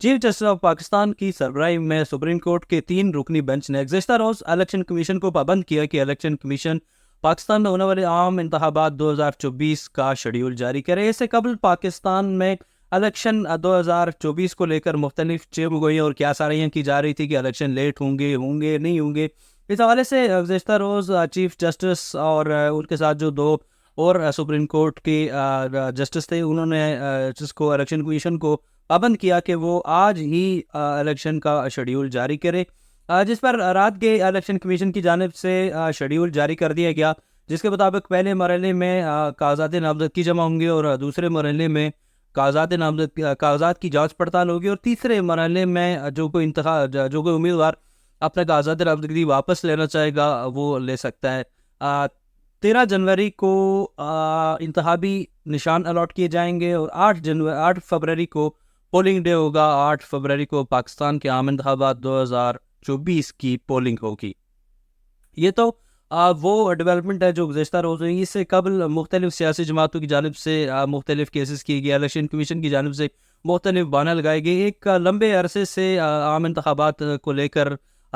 Chief justice of Pakistan کی سربراہی میں سپریم کورٹ کے 3 رکنی بینچ نے گزشتہ روز الیکشن کمیشن کو پابند کیا کہ الیکشن کمیشن پاکستان میں ہونے والے عام انتخابات 2024 کا شیڈیول جاری کرے۔ اس سے قبل پاکستان میں الیکشن 2024 کو لے کر مختلف چیب گوئیاں اور کیاساریاں کی جا رہی تھی کہ الیکشن لیٹ ہوں گے نہیں ہوں گے۔ اس حوالے سے گزشتہ روز چیف جسٹس اور ان کے ساتھ جو 2 اور سپریم کورٹ کے جسٹس تھے، انہوں نے جس کو الیکشن کمیشن کو پابند کیا کہ وہ آج ہی الیکشن کا شیڈیول جاری کرے، جس پر رات کے الیکشن کمیشن کی جانب سے شیڈیول جاری کر دیا گیا، جس کے مطابق پہلے مرحلے میں کاغذات نامزدگی جمع ہوں گے اور دوسرے مرحلے میں کاغذات کی جانچ پڑتال ہوگی، اور تیسرے مرحلے میں جو کوئی امیدوار اپنے کاغذات نامزدگی واپس لینا چاہے گا وہ لے سکتا ہے۔ 13 جنوری کو انتخابی نشان الاٹ کیے جائیں گے اور 8 فروری کو پولنگ ڈے ہوگا۔ 8 فروری کو پاکستان کے عام انتخابات 2024 کی پولنگ ہوگی۔ یہ تو وہ ڈیولپمنٹ ہے جو گزشتہ روز ہوئی۔ اس سے قبل مختلف سیاسی جماعتوں کی جانب سے مختلف کیسز کیے گئے، الیکشن کمیشن کی جانب سے مختلف بہانے لگائے گئے۔ ایک لمبے عرصے سے عام انتخابات کو لے کر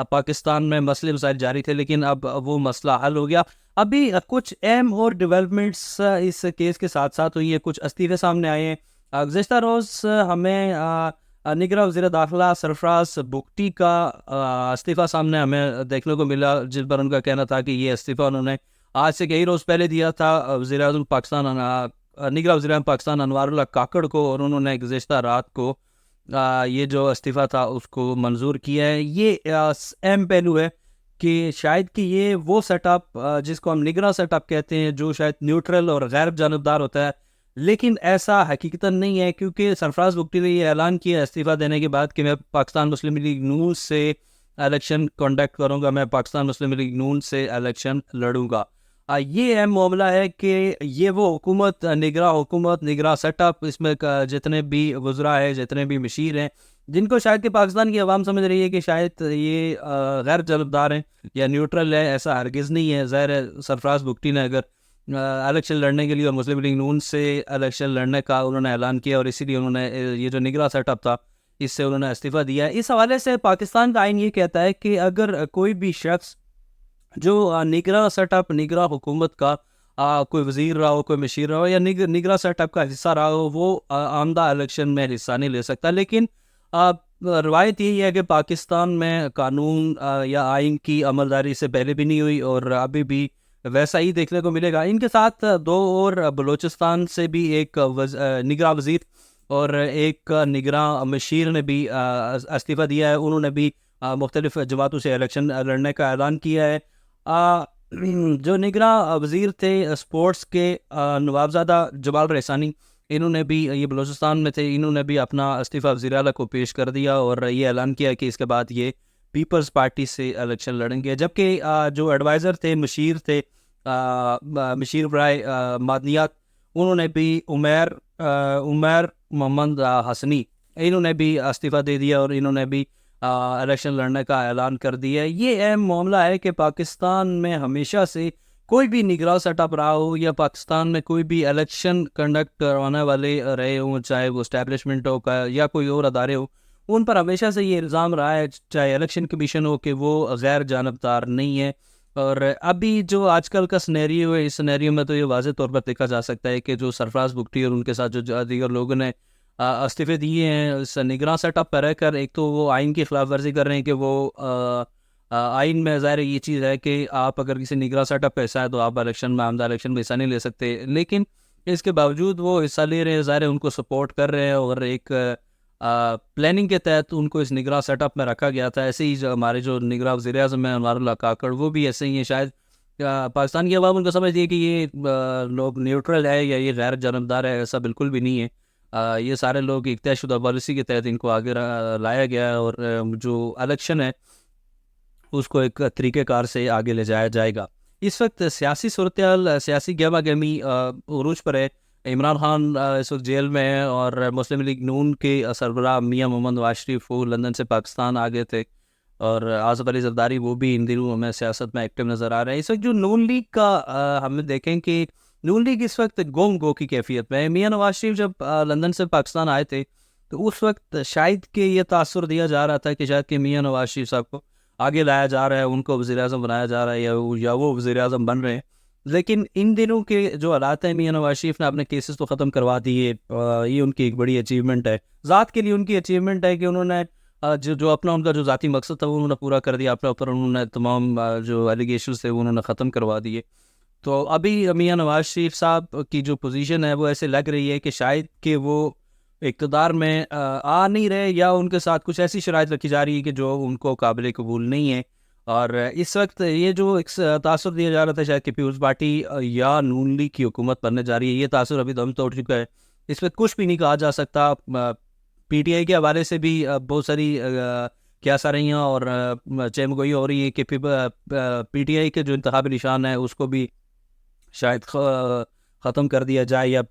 پاکستان میں مسئلے مسائل جاری تھے، لیکن اب وہ مسئلہ حل ہو گیا۔ ابھی کچھ اہم اور ڈیولپمنٹس اس کیس کے ساتھ ساتھ ہوئی ہے، کچھ استعفے سامنے آئے ہیں۔ گزشتہ روز ہمیں نگراں وزیر داخلہ سرفراز بگٹی کا استعفیٰ سامنے ہمیں دیکھنے کو ملا، جس پر ان کا کہنا تھا کہ یہ استعفیٰ انہوں نے آج سے کئی روز پہلے دیا تھا وزیر اعظم پاکستان نگراں وزیر اعظم پاکستان انوار اللہ کاکڑ کو، اور انہوں نے گزشتہ رات کو یہ جو استعفیٰ تھا اس کو منظور کیا ہے۔ یہ اہم پہلو ہے کہ شاید کہ یہ وہ سیٹ اپ جس کو ہم نگراں سیٹ اپ کہتے ہیں، جو شاید نیوٹرل اور غیر جانبدار ہوتا ہے، لیکن ایسا حقیقتاً نہیں ہے، کیونکہ سرفراز بگٹی نے یہ اعلان کیا استعفیٰ دینے کے بعد کہ میں پاکستان مسلم لیگ نون سے الیکشن کنڈکٹ کروں گا، میں پاکستان مسلم لیگ نون سے الیکشن لڑوں گا۔ یہ اہم معاملہ ہے کہ یہ وہ حکومت نگراں سیٹ اپ، اس میں جتنے بھی وزراء ہیں، جتنے بھی مشیر ہیں، جن کو شاید کہ پاکستان کی عوام سمجھ رہی ہے کہ شاید یہ غیر جانبدار ہیں یا نیوٹرل ہے، ایسا ہرگز نہیں ہے۔ ظاہر ہے سرفراز بگٹی نے اگر الیکشن لڑنے کے لیے اور مسلم لیگ نون سے الیکشن لڑنے کا انہوں نے اعلان کیا، اور اسی لیے انہوں نے یہ جو نگراں سیٹ اپ تھا اس سے انہوں نے استعفیٰ دیا ہے۔ اس حوالے سے پاکستان کا آئین یہ کہتا ہے کہ اگر کوئی بھی شخص جو نگراں سیٹ اپ، نگراں حکومت کا کوئی وزیر رہا ہو، کوئی مشیر رہا ہو یا نگراں سیٹ اپ کا حصہ رہا ہو، وہ آمدہ الیکشن میں حصہ نہیں لے سکتا۔ لیکن روایت یہی ہے کہ پاکستان میں قانون یا آئین کی عملداری سے پہلے بھی نہیں ہوئی اور ابھی بھی ویسا ہی دیکھنے کو ملے گا۔ ان کے ساتھ 2 اور بلوچستان سے بھی ایک نگراں وزیر اور ایک نگراں مشیر نے بھی استعفیٰ دیا ہے، انہوں نے بھی مختلف جماعتوں سے الیکشن لڑنے کا اعلان کیا ہے۔ جو نگراں وزیر تھے سپورٹس کے نوابزادہ جمال رحسانی، انہوں نے بھی، یہ بلوچستان میں تھے، انہوں نے بھی اپنا استعفیٰ وزیر اعلیٰ کو پیش کر دیا اور یہ اعلان کیا کہ اس کے بعد یہ پیپلز پارٹی سے الیکشن لڑیں گے۔ جبکہ جو ایڈوائزر تھے، مشیر برائے معدنیات، انہوں نے بھی عمیر محمد حسنی، انہوں نے بھی استعفیٰ دے دیا اور انہوں نے بھی الیکشن لڑنے کا اعلان کر دیا۔ یہ اہم معاملہ ہے کہ پاکستان میں ہمیشہ سے کوئی بھی نگراں سیٹ اپ رہا ہو یا پاکستان میں کوئی بھی الیکشن کنڈکٹ کروانے والے رہے ہوں، چاہے وہ اسٹیبلشمنٹ ہو یا کوئی اور ادارے ہو، ان پر ہمیشہ سے یہ الزام رہا ہے، چاہے الیکشن کمیشن ہو، کہ وہ غیر جانبدار نہیں ہے۔ اور ابھی جو آج کل کا سنیریو ہے، اس سنیریو میں تو یہ واضح طور پر دیکھا جا سکتا ہے کہ جو سرفراز بگٹی اور ان کے ساتھ جو دیگر لوگوں نے استعفے دیے ہیں اس نگراں سیٹ اپ پر رہ کر، ایک تو وہ آئین کی خلاف ورزی کر رہے ہیں کہ وہ آئین میں ظاہر یہ چیز ہے کہ آپ اگر کسی نگراں سیٹ اپ کا حصہ ہے تو آپ آمدہ الیکشن میں حصہ نہیں لے سکتے، لیکن اس کے باوجود وہ حصہ لے رہے ہیں، ظاہر ہے ان کو سپورٹ کر رہے ہیں اور ایک پلاننگ کے تحت ان کو اس نگراں سیٹ اپ میں رکھا گیا تھا۔ ایسے ہی ہمارے جو نگراں وزیر اعظم ہیں انوار اللہ کاکڑ، وہ بھی ایسے ہی ہیں۔ شاید پاکستان کی عوام ان کو سمجھتی ہے کہ یہ لوگ نیوٹرل ہے یا یہ غیر جانبدار ہے، ایسا بالکل بھی نہیں ہے۔ یہ سارے لوگ ایک طے شدہ پالیسی کے تحت ان کو آگے لایا گیا ہے اور جو الیکشن ہے اس کو ایک طریقہ کار سے آگے لے جایا جائے گا۔ اس وقت سیاسی صورتحال، سیاسی گہما گہمی عروج پر ہے۔ عمران خان اس وقت جیل میں ہے اور مسلم لیگ نون کے سربراہ میاں محمد نواز شریف وہ لندن سے پاکستان آ گئے تھے، اور آصف علی زرداری وہ بھی ان دنوں ہمیں سیاست میں ایکٹیو نظر آ رہے ہیں۔ اس وقت جو نون لیگ کا ہم دیکھیں کہ نون لیگ اس وقت گم گو کی کیفیت میں ہے۔ میاں نواز شریف جب لندن سے پاکستان آئے تھے تو اس وقت شاید کہ یہ تاثر دیا جا رہا تھا کہ شاید کہ میاں نواز شریف صاحب کو آگے لایا جا رہا ہے، ان کو وزیر اعظم بنایا جا رہا ہے، یا وہ وزیر اعظم بن رہے ہیں. لیکن ان دنوں کے جو حالات ہیں، میاں نواز شریف نے اپنے کیسز تو ختم کروا دیے. یہ ان کی ایک بڑی اچیومنٹ ہے، ذات کے لیے ان کی اچیومنٹ ہے کہ انہوں نے جو اپنا ان کا جو ذاتی مقصد تھا وہ انہوں نے پورا کر دیا. اپنے اوپر انہوں نے تمام جو ایلیگیشنز تھے وہ انہوں نے ختم کروا دیے. تو ابھی میاں نواز شریف صاحب کی جو پوزیشن ہے وہ ایسے لگ رہی ہے کہ شاید کہ وہ اقتدار میں آ نہیں رہے، یا ان کے ساتھ کچھ ایسی شرائط رکھی جا رہی ہے کہ جو ان کو قابل قبول نہیں ہے. اور اس وقت یہ جو ایک تاثر دیا جا رہا تھا شاید کہ پیپلز پارٹی یا نون لیگ کی حکومت بننے جا رہی ہے، یہ تاثر ابھی دم توڑ چکا ہے. اس پہ کچھ بھی نہیں کہا جا سکتا. پی ٹی آئی کے حوالے سے بھی بہت ساری کیاساریاں اور چہمگوئی ہو رہی ہے کہ پی ٹی آئی کے جو انتخابی نشان ہے اس کو بھی شاید ختم کر دیا جائے، یا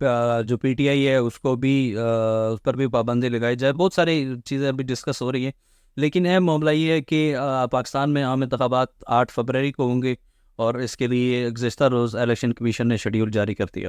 جو پی ٹی آئی ہے اس کو بھی اس پر بھی پابندی لگائی جائے. بہت ساری چیزیں ابھی ڈسکس ہو رہی ہیں، لیکن اہم معاملہ یہ ہے کہ پاکستان میں عام انتخابات 8 فروری کو ہوں گے، اور اس کے لیے گزشتہ روز الیکشن کمیشن نے شیڈیول جاری کر دیا.